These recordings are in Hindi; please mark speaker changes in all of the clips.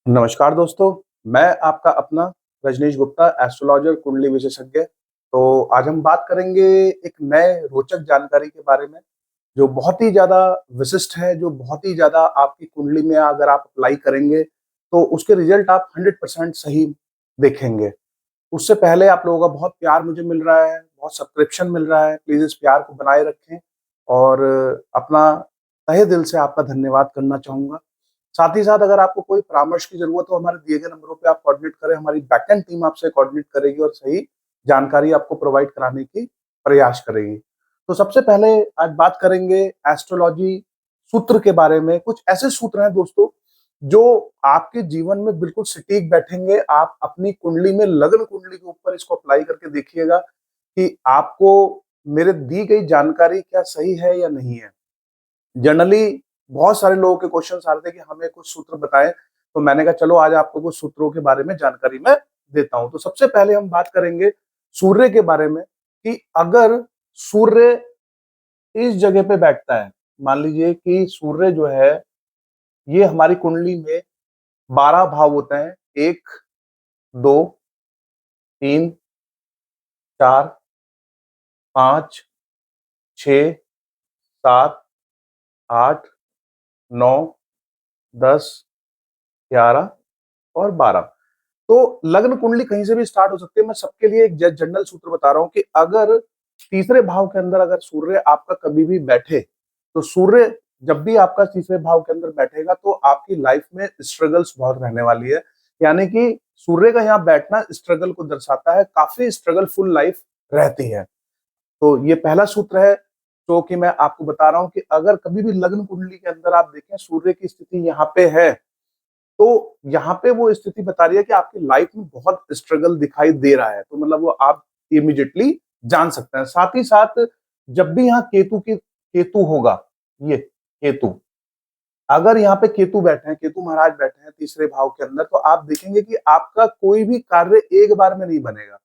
Speaker 1: नमस्कार दोस्तों, मैं आपका अपना रजनीश गुप्ता, एस्ट्रोलॉजर, कुंडली विशेषज्ञ। तो आज हम बात करेंगे एक नए रोचक जानकारी के बारे में, जो बहुत ही ज़्यादा विशिष्ट है, जो बहुत ही ज़्यादा आपकी कुंडली में अगर आप अप्लाई करेंगे, तो उसके रिजल्ट आप 100% सही देखेंगे। उससे पहले आप लोगों का बहुत प्यार मुझे मिल रहा है, बहुत सब्सक्रिप्शन मिल रहा है, प्लीज़ इस प्यार को बनाए रखें और अपना तहे दिल से आपका धन्यवाद करना चाहूँगा। साथ ही साथ अगर आपको कोई परामर्श की ज़रूरत हो, हमारे दिए गए नंबरों पे आप कोऑर्डिनेट करें, हमारी बैकएंड टीम आपसे कोऑर्डिनेट करेगी और सही जानकारी आपको प्रोवाइड कराने की प्रयास करेगी। तो सबसे पहले आज बात करेंगे एस्ट्रोलॉजी सूत्र के बारे में। कुछ ऐसे सूत्र हैं दोस्तों, जो आपके जीवन में बिल्कुल सटीक बैठेंगे। आप अपनी कुंडली में, लग्न कुंडली के ऊपर इसको अप्लाई करके देखिएगा कि आपको मेरे दी गई जानकारी क्या सही है या नहीं है। जनरली बहुत सारे लोगों के क्वेश्चंस आ रहे थे कि हमें कुछ सूत्र बताएं, तो मैंने कहा चलो आज आपको कुछ सूत्रों के बारे में जानकारी मैं देता हूं। तो सबसे पहले हम बात करेंगे सूर्य के बारे में कि अगर सूर्य इस जगह पे बैठता है, मान लीजिए कि सूर्य जो है ये हमारी कुंडली में 12 भाव होते हैं, 1, 2, 3, 4, 5, 6, 7, 8, 9, 10, 11 और 12। तो लग्न कुंडली कहीं से भी स्टार्ट हो सकती है। मैं सबके लिए एक जनरल सूत्र बता रहा हूँ कि अगर तीसरे भाव के अंदर अगर सूर्य आपका कभी भी बैठे, तो सूर्य जब भी आपका तीसरे भाव के अंदर बैठेगा तो आपकी लाइफ में स्ट्रगल्स बहुत रहने वाली है। यानी कि सूर्य का यहाँ बैठना स्ट्रगल को दर्शाता है, काफी स्ट्रगल फुल लाइफ रहती है। तो ये पहला सूत्र है जो कि मैं आपको बता रहा हूँ कि अगर कभी भी लग्न कुंडली के अंदर आप देखें सूर्य की स्थिति यहाँ पे है, तो यहाँ पे वो स्थिति बता रही है कि आपकी लाइफ में बहुत स्ट्रगल दिखाई दे रहा है। तो मतलब वो आप इमीडिएटली जान सकते हैं। साथ ही साथ जब भी यहाँ केतु होगा, ये केतु, अगर यहाँ पे केतु बैठे हैं, केतु महाराज बैठे हैं तीसरे भाव के अंदर, तो आप देखेंगे कि आपका कोई भी कार्य एक बार में नहीं बनेगा।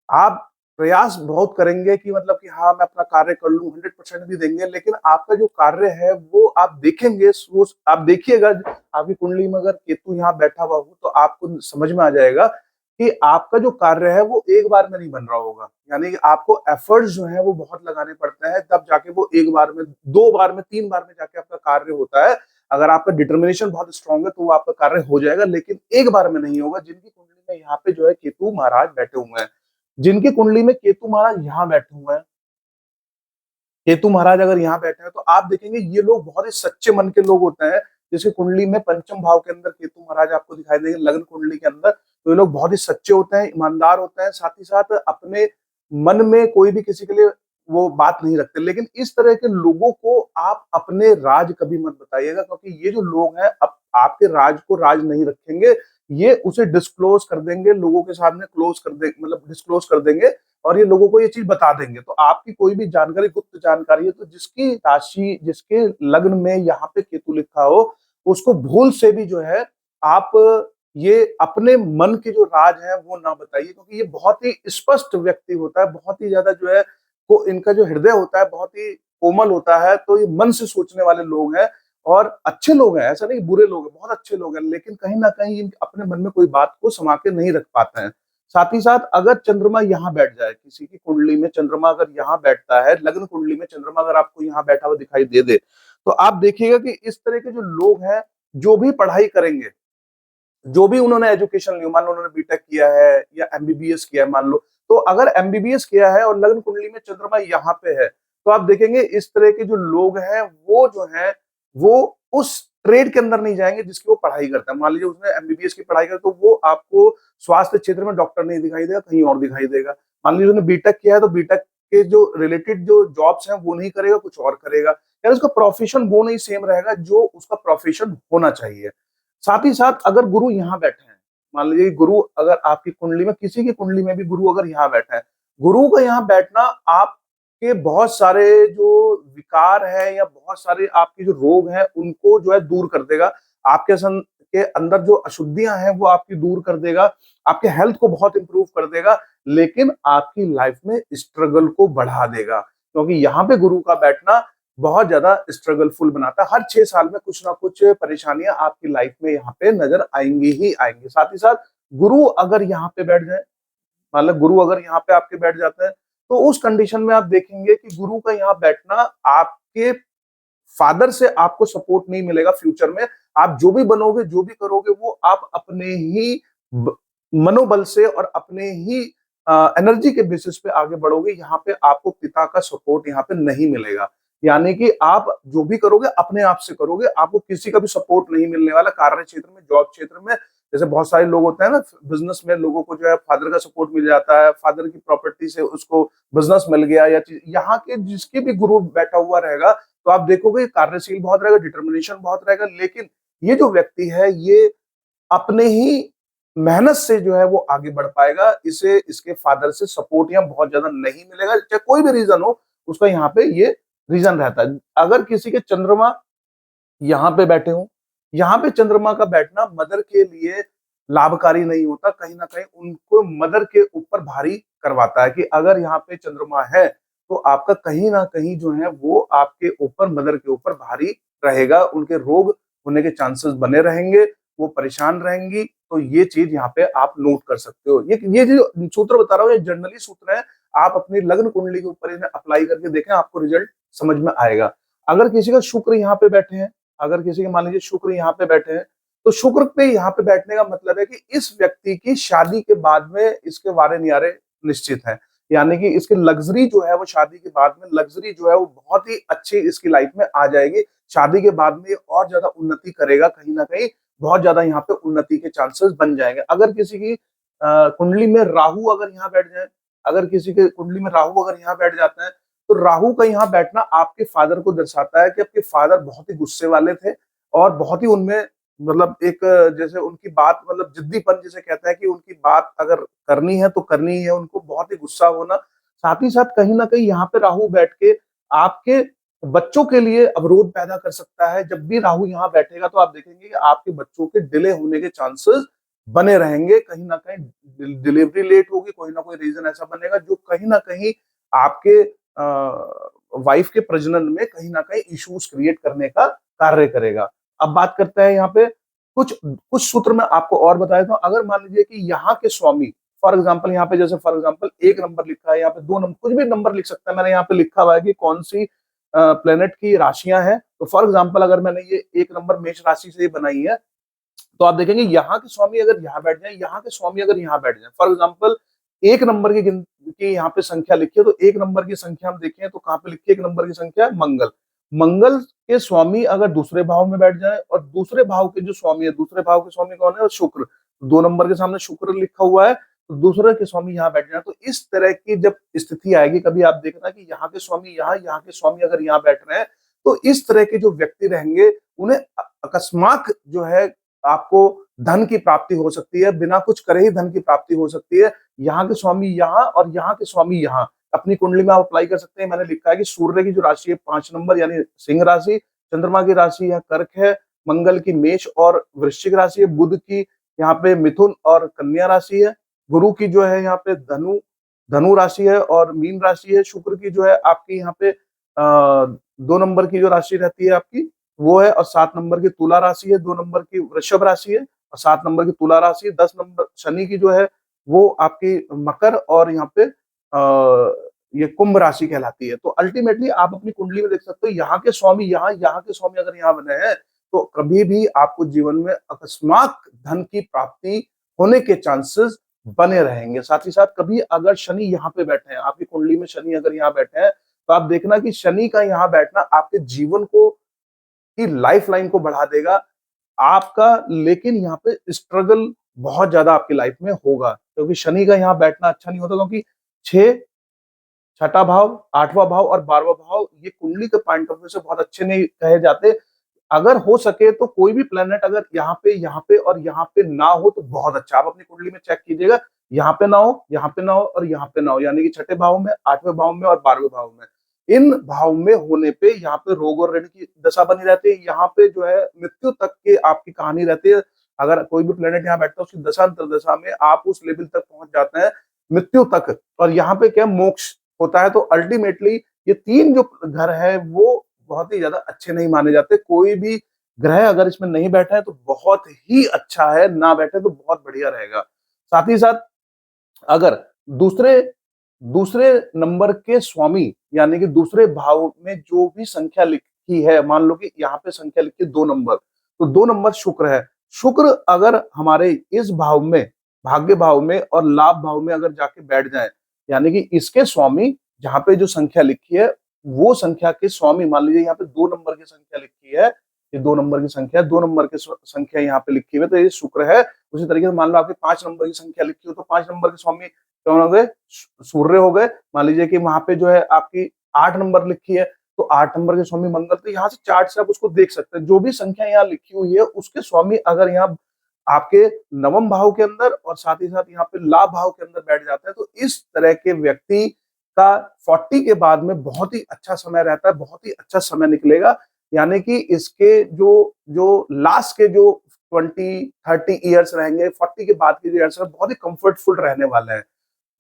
Speaker 1: आप प्रयास बहुत करेंगे कि मतलब कि हाँ, मैं अपना कार्य कर लूँ, 100% भी देंगे, लेकिन आपका जो कार्य है वो आप देखेंगे, वो आप देखिएगा। आपकी कुंडली में अगर केतु यहाँ बैठा हुआ हो तो आपको समझ में आ जाएगा कि आपका जो कार्य है वो एक बार में नहीं बन रहा होगा। यानी कि आपको एफर्ट्स जो है वो बहुत लगाने पड़ते हैं, तब जाके वो एक बार में, दो बार में, तीन बार में जाके आपका कार्य होता है। अगर आपका डिटर्मिनेशन बहुत स्ट्रांग है तो वो आपका कार्य हो जाएगा, लेकिन एक बार में नहीं होगा। जिनकी कुंडली में यहाँ पे जो है केतु महाराज बैठे हुए हैं, जिनकी कुंडली में केतु महाराज यहाँ बैठे हुए हैं, केतु महाराज अगर यहाँ बैठे हैं, तो आप देखेंगे ये लोग बहुत ही सच्चे मन के लोग होते हैं। जैसे कुंडली में पंचम भाव के अंदर केतु महाराज आपको दिखाई देंगे लग्न कुंडली के अंदर, तो ये लोग बहुत ही सच्चे होते हैं, ईमानदार होते हैं। साथ ही साथ अपने मन में कोई भी किसी के लिए वो बात नहीं रखते। लेकिन इस तरह के लोगों को आप अपने राज कभी मत बताइएगा, क्योंकि ये जो लोग हैं आपके राज को राज नहीं रखेंगे, ये उसे डिस्क्लोज कर देंगे, लोगों के सामने क्लोज कर दे, मतलब डिस्क्लोज कर देंगे और ये लोगों को ये चीज बता देंगे। तो आपकी कोई भी जानकारी गुप्त जानकारी है, तो जिसकी राशि, जिसके लग्न में यहाँ पे केतु लिखा हो, उसको भूल से भी जो है आप ये अपने मन के जो राज है वो ना बताइए, क्योंकि ये बहुत ही स्पष्ट व्यक्ति होता है, बहुत ही ज्यादा जो है को इनका जो हृदय होता है बहुत ही कोमल होता है। तो ये मन से सोचने वाले लोग हैं और अच्छे लोग हैं, ऐसा नहीं बुरे लोग हैं, बहुत अच्छे लोग हैं, लेकिन कहीं ना कहीं अपने मन में कोई बात को समा के नहीं रख पाते हैं। साथ ही साथ अगर चंद्रमा यहाँ बैठ जाए, किसी की कुंडली में चंद्रमा अगर यहाँ बैठता है, लग्न कुंडली में चंद्रमा अगर आपको यहाँ बैठा हुआ दिखाई दे दे, तो आप देखिएगा कि इस तरह के जो लोग हैं, जो भी पढ़ाई करेंगे, जो भी उन्होंने एजुकेशन ली, मान लो उन्होंने बीटेक किया है या एमबीबीएस किया है, मान लो, तो अगर एमबीबीएस किया है और लग्न कुंडली में चंद्रमा यहाँ पे है, तो आप देखेंगे इस तरह के जो लोग हैं वो जो है वो उस ट्रेड के अंदर नहीं जाएंगे जिसकी वो पढ़ाई करता है। मान लीजिए उसने एमबीबीएस की पढ़ाई कर, तो वो आपको स्वास्थ्य क्षेत्र में डॉक्टर नहीं दिखाई देगा, कहीं और दिखाई देगा। मान लीजिए उसने बीटेक किया है तो बीटेक के जो रिलेटेड जो जॉब्स हैं वो नहीं करेगा, कुछ और करेगा। यार उसका प्रोफेशन वो नहीं सेम रहेगा जो उसका प्रोफेशन होना चाहिए। साथ ही साथ अगर गुरु यहाँ बैठे हैं, मान लीजिए गुरु अगर आपकी कुंडली में, किसी की कुंडली में भी गुरु अगर यहाँ बैठा है, गुरु का यहाँ बैठना आपके बहुत सारे जो विकार है या बहुत सारे आपके जो रोग हैं उनको जो है दूर कर देगा। आपके के अंदर जो अशुद्धियां हैं वो आपकी दूर कर देगा, आपके हेल्थ को बहुत इंप्रूव कर देगा, लेकिन आपकी लाइफ में स्ट्रगल को बढ़ा देगा, क्योंकि यहाँ पे गुरु का बैठना बहुत ज्यादा स्ट्रगलफुल बनाता है। हर 6 साल में कुछ ना कुछ परेशानियां आपकी लाइफ में यहाँ पे नजर आएंगी ही आएंगी। साथ ही साथ गुरु अगर यहाँ पे बैठ जाए, मतलब गुरु अगर यहाँ पे आपके बैठ जाते हैं, तो उस कंडीशन में आप देखेंगे कि गुरु का यहाँ बैठना आपके फादर से आपको सपोर्ट नहीं मिलेगा फ्यूचर में। आप जो भी बनोगे, जो भी करोगे, वो आप अपने ही मनोबल से और अपने ही एनर्जी के बेसिस पे आगे बढ़ोगे। यहाँ पे आपको पिता का सपोर्ट यहाँ पे नहीं मिलेगा। यानी कि आप जो भी करोगे अपने आप से करोगे, आपको किसी का भी सपोर्ट नहीं मिलने वाला। कार्य क्षेत्र में, जॉब क्षेत्र में, जैसे बहुत सारे लोग होते हैं ना बिजनेस में, लोगों को जो है फादर का सपोर्ट मिल जाता है, फादर की प्रॉपर्टी से उसको बिजनेस मिल गया या चीज, यहाँ के जिसके भी गुरु बैठा हुआ रहेगा तो आप देखोगे कार्यशील बहुत रहेगा, डिटर्मिनेशन बहुत रहेगा। लेकिन ये जो व्यक्ति है ये अपने ही मेहनत से जो है वो आगे बढ़ पाएगा। इसे इसके फादर से सपोर्ट यहाँ बहुत ज्यादा नहीं मिलेगा, चाहे कोई भी रीजन हो, उसका यहाँ पे ये रीजन रहता है। अगर किसी के चंद्रमा यहाँ पे बैठे हो, यहाँ पे चंद्रमा का बैठना मदर के लिए लाभकारी नहीं होता, कहीं ना कहीं उनको मदर के ऊपर भारी करवाता है। कि अगर यहाँ पे चंद्रमा है तो आपका कहीं ना कहीं जो है वो आपके ऊपर, मदर के ऊपर भारी रहेगा, उनके रोग होने के चांसेस बने रहेंगे, वो परेशान रहेंगी। तो ये चीज यहाँ पे आप नोट कर सकते हो। ये जो सूत्र बता रहा हूँ ये जनरली सूत्र है, आप अपनी लग्न कुंडली के ऊपर इन्हें अप्लाई करके देखें, आपको रिजल्ट समझ में आएगा। अगर किसी का शुक्र यहाँ पे बैठे हैं, अगर किसी के मान लीजिए शुक्र यहाँ पे बैठे हैं, तो शुक्र पे यहाँ पे बैठने का मतलब है कि इस व्यक्ति की शादी के बाद में इसके वारे नियारे निश्चित है। यानी कि इसकी लग्जरी जो है वो शादी के बाद में, लग्जरी जो है वो बहुत ही अच्छी इसकी लाइफ में आ जाएगी। शादी के बाद में और ज्यादा उन्नति करेगा, कहीं ना कहीं बहुत ज्यादा यहाँ पे उन्नति के चांसेस बन जाएंगे। अगर किसी की कुंडली में राहु अगर यहाँ बैठ जाए, अगर किसी के कुंडली में राहु अगर यहाँ बैठ जाता है, तो राहु का यहाँ बैठना आपके फादर को दर्शाता है कि आपके फादर बहुत ही गुस्से वाले थे और बहुत ही उनमें मतलब एक जैसे उनकी बात, मतलब जिद्दीपन जिसे कहते हैं कि उनकी बात अगर करनी है तो करनी ही है, उनको बहुत ही गुस्सा होना। साथ ही साथ कहीं ना कहीं यहाँ पे राहु बैठ के आपके बच्चों के लिए अवरोध पैदा कर सकता है। जब भी राहु यहाँ बैठेगा तो आप देखेंगे कि आपके बच्चों के डिले होने के चांसेस बने रहेंगे, कहीं ना कहीं डिलीवरी लेट होगी, कोई ना कोई रीजन ऐसा बनेगा जो कहीं ना कहीं आपके वाइफ के प्रजनन में कहीं ना कहीं इश्यूज क्रिएट करने का कार्य करेगा। अब बात करते हैं यहाँ पे कुछ कुछ सूत्र में आपको और बताया था। अगर मान लीजिए कि यहाँ के स्वामी, फॉर एग्जाम्पल यहाँ पे जैसे फॉर एग्जाम्पल 1 नंबर लिखा है, यहाँ पे 2 नंबर, कुछ भी नंबर लिख सकता है। मैंने यहाँ पे लिखा हुआ है कि कौन सी प्लेनेट की राशियां हैं। तो फॉर एग्जाम्पल अगर मैंने ये 1 नंबर मेष राशि से बनाई है, तो आप देखेंगे यहाँ के स्वामी अगर यहाँ बैठ जाए, यहाँ के स्वामी अगर यहाँ बैठ जाए, फॉर एग्जाम्पल 1 नंबर की यहाँ पे संख्या लिखी है, तो 1 नंबर की संख्या हम देखें तो कहाँ पे लिखी है 1 नंबर की संख्या? मंगल। मंगल के स्वामी अगर दूसरे भाव में बैठ जाए, और दूसरे भाव के जो स्वामी है, दूसरे भाव के स्वामी कौन है? शुक्र। 2 नंबर के सामने शुक्र लिखा हुआ है, तो दूसरे के स्वामी यहाँ बैठ जाए। तो इस तरह की जब स्थिति आएगी, कभी आप देखना कि यहाँ के स्वामी यहाँ, यहाँ के स्वामी अगर यहाँ बैठ रहे हैं, तो इस तरह के जो व्यक्ति रहेंगे उन्हें अकस्मात जो है आपको धन की प्राप्ति हो सकती है, बिना कुछ करे ही धन की प्राप्ति हो सकती है। यहाँ के स्वामी यहाँ और यहाँ के स्वामी यहाँ, अपनी कुंडली में आप अप्लाई कर सकते हैं। मैंने लिखा है कि सूर्य की जो राशि है 5 नंबर यानी सिंह राशि, चंद्रमा की राशि है कर्क है, मंगल की मेष और वृश्चिक राशि है, बुध की यहाँ पे मिथुन और कन्या राशि है, गुरु की जो है यहाँ पे धनु धनु राशि है और मीन राशि है, शुक्र की जो है आपकी यहाँ पे 2 नंबर की जो राशि रहती है आपकी वो है, और 7 नंबर की तुला राशि है, 2 नंबर की वृषभ राशि है और 7 नंबर की तुला राशि है, 10 नंबर शनि की जो है वो आपकी मकर और यहाँ पे ये कुंभ राशि कहलाती है। तो अल्टीमेटली आप अपनी कुंडली में देख सकते हो यहाँ के स्वामी यहाँ, यहाँ के स्वामी अगर यहाँ बने हैं, तो कभी भी आपको जीवन में अकस्मात धन की प्राप्ति होने के चांसेस बने रहेंगे। साथ ही साथ कभी अगर शनि यहाँ पे बैठे हैं, आपकी कुंडली में शनि अगर यहाँ बैठे हैं, तो आप देखना कि शनि का यहाँ बैठना आपके जीवन को की लाइफ लाइन को बढ़ा देगा आपका, लेकिन यहाँ पे स्ट्रगल बहुत ज्यादा आपकी लाइफ में होगा, क्योंकि शनि का यहाँ बैठना अच्छा नहीं होता। क्योंकि 6, छठा भाव, 8वां भाव और 12वां भाव ये कुंडली के पॉइंट ऑफ व्यू से बहुत अच्छे नहीं कहे जाते। अगर हो सके तो कोई भी प्लेनेट अगर यहाँ पे और यहाँ पे ना हो तो बहुत अच्छा। आप अपनी कुंडली में चेक कीजिएगा, यहाँ पे ना हो, यहाँ पे ना हो और यहाँ पे ना हो, यानी कि छठे भाव में, 8वें भाव में और 12वें भाव में। इन भाव में होने पे यहाँ पे रोग और ऋण की दशा बनी रहती है, यहाँ पे जो है मृत्यु तक की आपकी कहानी रहती है। अगर कोई भी प्लेनेट यहाँ बैठता है उसकी दशा अंतरदशा में आप उस लेवल तक पहुंच जाते हैं, मृत्यु तक। और यहाँ पे क्या मोक्ष होता है। तो अल्टीमेटली ये 3 जो घर है वो बहुत ही ज़्यादा अच्छे नहीं माने जाते। कोई भी ग्रह अगर इसमें नहीं बैठा है तो बहुत ही अच्छा है, ना बैठे तो बहुत बढ़िया रहेगा। साथ ही साथ अगर दूसरे दूसरे नंबर के स्वामी यानी कि दूसरे भाव में जो भी संख्या लिखी है, मान लो कि यहाँ पे संख्या लिखी है 2 नंबर, तो 2 नंबर शुक्र है। शुक्र अगर हमारे इस भाव में, भाग्य भाव में और लाभ भाव में अगर जाके बैठ जाए, यानी कि इसके स्वामी जहाँ पे जो संख्या लिखी है, वो संख्या के स्वामी मान लीजिए यहाँ पे 2 नंबर की संख्या लिखी है, ये 2 नंबर की संख्या है, 2 नंबर की संख्या यहाँ पे लिखी हुई है, तो ये शुक्र है। उसी तरीके से मान लो आपके 5 नंबर की संख्या लिखी हो, तो 5 नंबर के स्वामी कौन हो गए? सूर्य हो गए। मान लीजिए कि वहां पे जो है आपकी 8 नंबर लिखी है, तो 8 नंबर के स्वामी मंगल। तो यहाँ से चार्ट से आप उसको देख सकते हैं, जो भी संख्या यहाँ लिखी हुई है उसके स्वामी अगर यहाँ आपके नवम भाव के अंदर और साथ ही साथ यहाँ पे लाभ भाव के अंदर बैठ जाता है, तो इस तरह के व्यक्ति का 40 के बाद में बहुत ही अच्छा समय रहता है, बहुत ही अच्छा समय निकलेगा। यानी कि इसके जो जो लास्ट के जो 20-30 ईयर्स रहेंगे, 40 के बाद के जो ईयर्स हैं बहुत ही कंफर्टफुल रहने वाले हैं।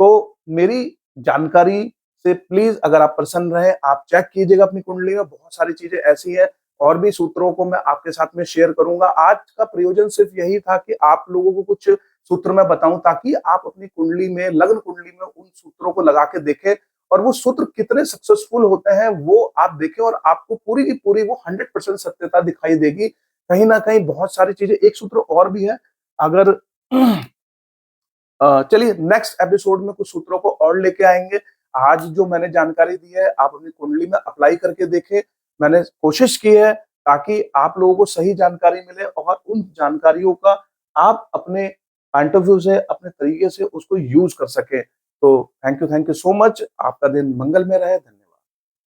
Speaker 1: तो मेरी जानकारी से प्लीज अगर आप प्रसन्न रहे, आप चेक कीजिएगा अपनी कुंडली में, बहुत सारी चीजें ऐसी हैं और भी सूत्रों को मैं आपके साथ में शेयर करूंगा। आज का प्रयोजन सिर्फ यही था कि आप लोगों को कुछ सूत्र मैं बताऊं ताकि आप अपनी कुंडली में, लग्न कुंडली में उन सूत्रों को लगा के देखें और वो सूत्र कितने सक्सेसफुल होते हैं वो आप देखें और आपको पूरी की पूरी वो 100% सत्यता दिखाई देगी। कहीं ना कहीं बहुत सारी चीजें, एक सूत्र और भी है, अगर चलिए नेक्स्ट एपिसोड में कुछ सूत्रों को और लेके आएंगे। आज जो मैंने जानकारी दी है आप अपनी कुंडली में अप्लाई करके देखें। मैंने कोशिश की है ताकि आप लोगों को सही जानकारी मिले और उन जानकारियों का आप अपने पॉइंट ऑफ व्यू से, अपने तरीके से उसको यूज कर सके। तो थैंक यू सो मच। आपका दिन मंगल में रहे। धन्यवाद।